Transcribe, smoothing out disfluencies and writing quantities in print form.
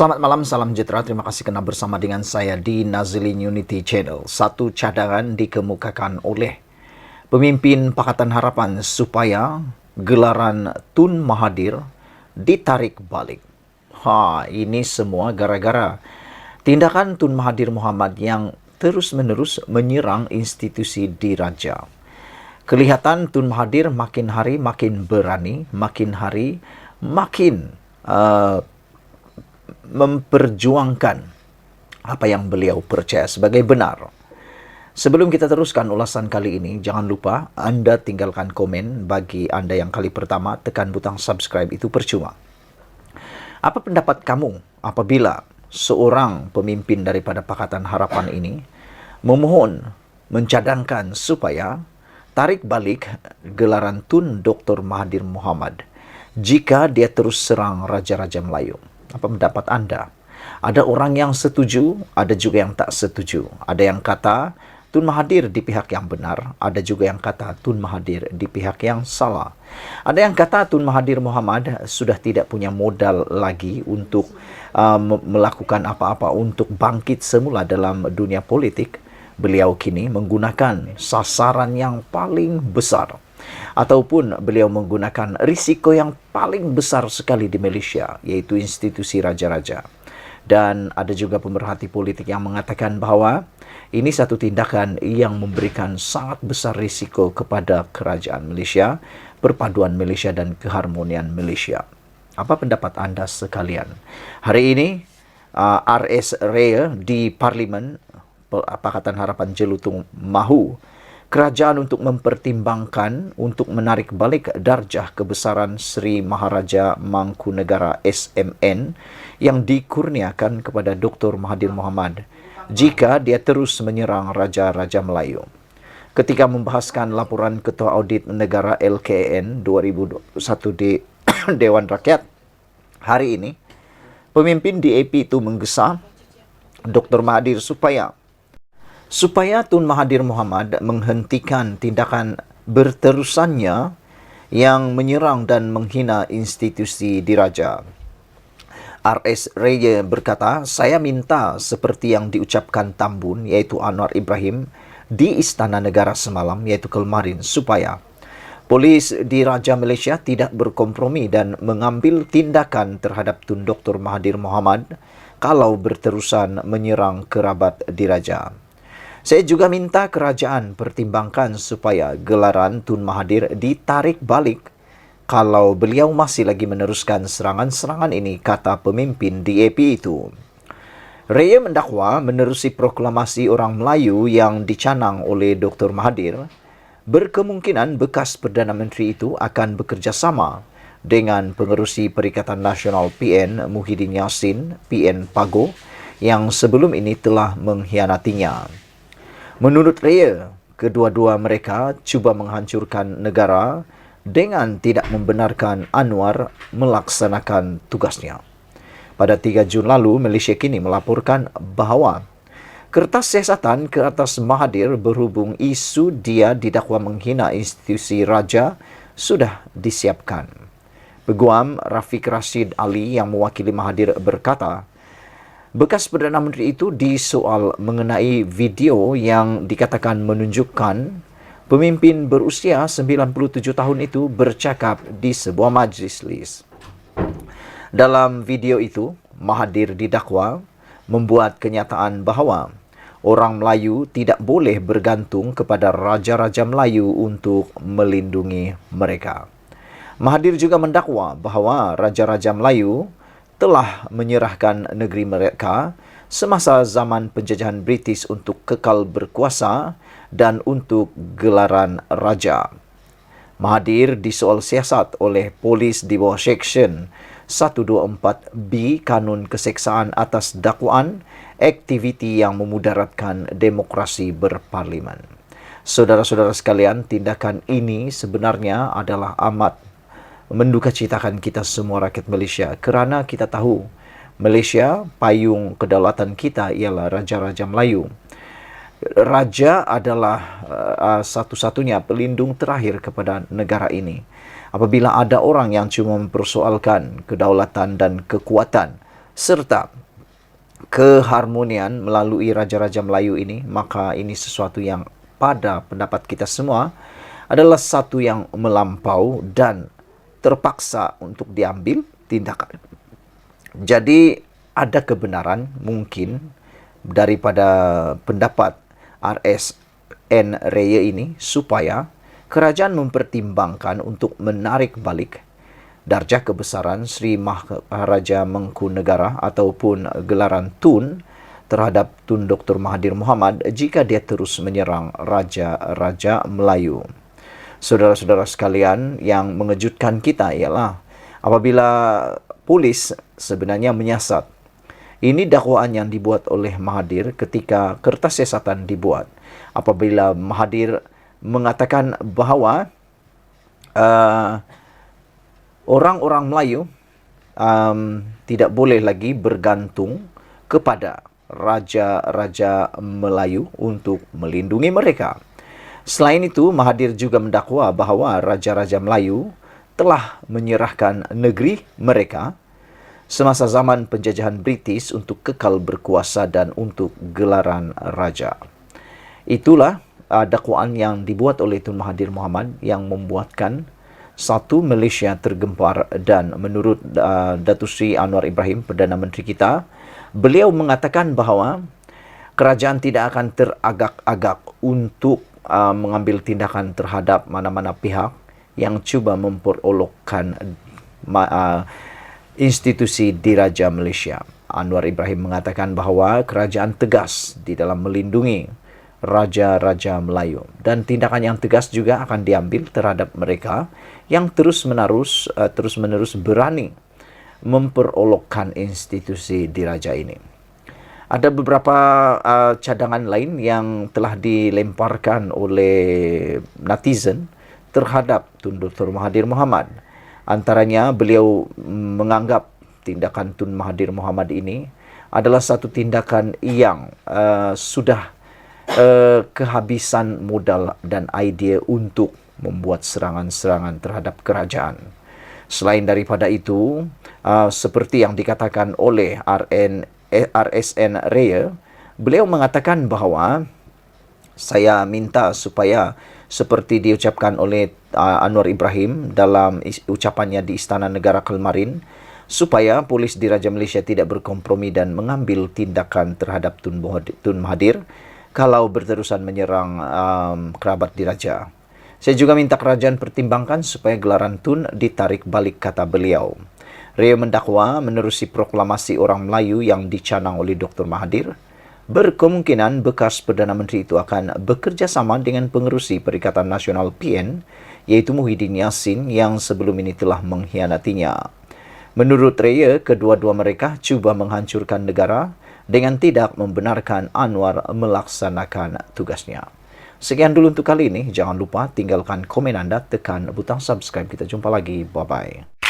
Selamat malam, salam sejahtera. Terima kasih kerana bersama dengan saya di Nazilin Unity Channel. Satu cadangan dikemukakan oleh pemimpin Pakatan Harapan supaya gelaran Tun Mahathir ditarik balik. Ini semua gara-gara tindakan Tun Mahathir Mohamad yang terus-menerus menyerang institusi diraja. Kelihatan Tun Mahathir makin hari makin berani, makin hari makin memperjuangkan apa yang beliau percaya sebagai benar. Sebelum kita teruskan ulasan kali ini, jangan lupa Anda tinggalkan komen. Bagi Anda yang kali pertama, tekan butang subscribe, itu percuma. Apa pendapat kamu apabila seorang pemimpin daripada Pakatan Harapan ini memohon, mencadangkan supaya tarik balik gelaran Tun Dr. Mahathir Mohamad jika dia terus serang Raja-Raja Melayu? Apa pendapat Anda? Ada orang yang setuju, ada juga yang tak setuju. Ada yang kata Tun Mahathir di pihak yang benar, ada juga yang kata Tun Mahathir di pihak yang salah. Ada yang kata Tun Mahathir Mohamad sudah tidak punya modal lagi untuk melakukan apa-apa untuk bangkit semula dalam dunia politik. Beliau kini menggunakan sasaran yang paling besar, ataupun beliau menggunakan risiko yang paling besar sekali di Malaysia, yaitu institusi raja-raja. Dan ada juga pemerhati politik yang mengatakan bahawa ini satu tindakan yang memberikan sangat besar risiko kepada kerajaan Malaysia, perpaduan Malaysia dan keharmonian Malaysia. Apa pendapat anda sekalian? Hari ini RS Rea di Parlimen Pakatan Harapan Jelutong mahu kerajaan untuk mempertimbangkan untuk menarik balik darjah kebesaran Sri Maharaja Mangkunegara SMN yang dikurniakan kepada Dr. Mahathir Mohamad jika dia terus menyerang Raja-Raja Melayu. Ketika membahaskan laporan Ketua Audit Negara LKN 2021 di Dewan Rakyat hari ini, pemimpin DAP itu menggesa Dr. Mahathir supaya Tun Mahathir Mohamad menghentikan tindakan berterusannya yang menyerang dan menghina institusi diraja. RS Raya berkata, saya minta seperti yang diucapkan Tambun, iaitu Anwar Ibrahim, di Istana Negara semalam, iaitu kemarin, supaya polis diraja Malaysia tidak berkompromi dan mengambil tindakan terhadap Tun Dr. Mahathir Mohamad kalau berterusan menyerang kerabat diraja. Saya juga minta kerajaan pertimbangkan supaya gelaran Tun Mahathir ditarik balik kalau beliau masih lagi meneruskan serangan-serangan ini, kata pemimpin DAP itu. Raya mendakwa menerusi proklamasi orang Melayu yang dicanang oleh Dr. Mahathir, berkemungkinan bekas Perdana Menteri itu akan bekerjasama dengan pengerusi Perikatan Nasional PN Muhyiddin Yassin, PN Pago, yang sebelum ini telah mengkhianatinya. Menurut Raya, kedua-dua mereka cuba menghancurkan negara dengan tidak membenarkan Anwar melaksanakan tugasnya. Pada 3 Jun lalu, Malaysia kini melaporkan bahawa kertas siasatan ke atas Mahathir berhubung isu dia didakwa menghina institusi raja sudah disiapkan. Peguam Rafiq Rashid Ali yang mewakili Mahathir berkata, bekas Perdana Menteri itu disoal mengenai video yang dikatakan menunjukkan pemimpin berusia 97 tahun itu bercakap di sebuah majlis. Dalam video itu, Mahathir didakwa membuat kenyataan bahawa orang Melayu tidak boleh bergantung kepada Raja-Raja Melayu untuk melindungi mereka. Mahathir juga mendakwa bahawa Raja-Raja Melayu telah menyerahkan negeri mereka semasa zaman penjajahan British untuk kekal berkuasa dan untuk gelaran raja. Mahathir disoal siasat oleh polis di bawah Seksyen 124B Kanun Keseksaan atas dakwaan aktiviti yang memudaratkan demokrasi berparlimen. Saudara-saudara sekalian, tindakan ini sebenarnya adalah amat mendukacitakan kita semua rakyat Malaysia, kerana kita tahu Malaysia, payung kedaulatan kita ialah Raja-Raja Melayu. Raja adalah satu-satunya pelindung terakhir kepada negara ini. Apabila ada orang yang cuma mempersoalkan kedaulatan dan kekuatan serta keharmonian melalui Raja-Raja Melayu ini, maka ini sesuatu yang pada pendapat kita semua adalah satu yang melampau dan terpaksa untuk diambil tindakan. Jadi ada kebenaran mungkin daripada pendapat RSN Raya ini supaya kerajaan mempertimbangkan untuk menarik balik darjah kebesaran Sri Maharaja Mangkunegara ataupun gelaran Tun terhadap Tun Dr. Mahathir Mohamad jika dia terus menyerang Raja-Raja Melayu. Saudara-saudara sekalian, yang mengejutkan kita ialah apabila polis sebenarnya menyiasat. Ini dakwaan yang dibuat oleh Mahathir ketika kertas siasatan dibuat. Apabila Mahathir mengatakan bahawa orang-orang Melayu tidak boleh lagi bergantung kepada Raja-Raja Melayu untuk melindungi mereka. Selain itu, Mahathir juga mendakwa bahawa Raja-Raja Melayu telah menyerahkan negeri mereka semasa zaman penjajahan British untuk kekal berkuasa dan untuk gelaran raja. Itulah dakwaan yang dibuat oleh Tun Mahathir Mohamad yang membuatkan satu Malaysia tergempar, dan menurut Datuk Seri Anwar Ibrahim, Perdana Menteri kita, beliau mengatakan bahawa kerajaan tidak akan teragak-agak untuk mengambil tindakan terhadap mana-mana pihak yang cuba memperolokkan institusi diraja Malaysia. Anwar Ibrahim mengatakan bahawa kerajaan tegas di dalam melindungi Raja-Raja Melayu dan tindakan yang tegas juga akan diambil terhadap mereka yang terus-menerus berani memperolokkan institusi diraja ini. Ada beberapa cadangan lain yang telah dilemparkan oleh netizen terhadap Tun Dr. Mahathir Mohamad. Antaranya, beliau menganggap tindakan Tun Mahathir Mohamad ini adalah satu tindakan yang sudah kehabisan modal dan idea untuk membuat serangan-serangan terhadap kerajaan. Selain daripada itu, seperti yang dikatakan oleh RSN Raya, beliau mengatakan bahawa saya minta supaya seperti diucapkan oleh Anwar Ibrahim dalam ucapannya di Istana Negara kemarin, supaya polis diraja Malaysia tidak berkompromi dan mengambil tindakan terhadap Tun Mahathir kalau berterusan menyerang kerabat diraja. Saya juga minta kerajaan pertimbangkan supaya gelaran Tun ditarik balik, kata beliau. Raya mendakwa menerusi proklamasi orang Melayu yang dicanang oleh Dr. Mahathir, berkemungkinan bekas Perdana Menteri itu akan bekerjasama dengan pengerusi Perikatan Nasional PN, iaitu Muhyiddin Yassin, yang sebelum ini telah mengkhianatinya. Menurut Raya, kedua-dua mereka cuba menghancurkan negara dengan tidak membenarkan Anwar melaksanakan tugasnya. Sekian dulu untuk kali ini. Jangan lupa tinggalkan komen anda, tekan butang subscribe. Kita jumpa lagi. Bye-bye.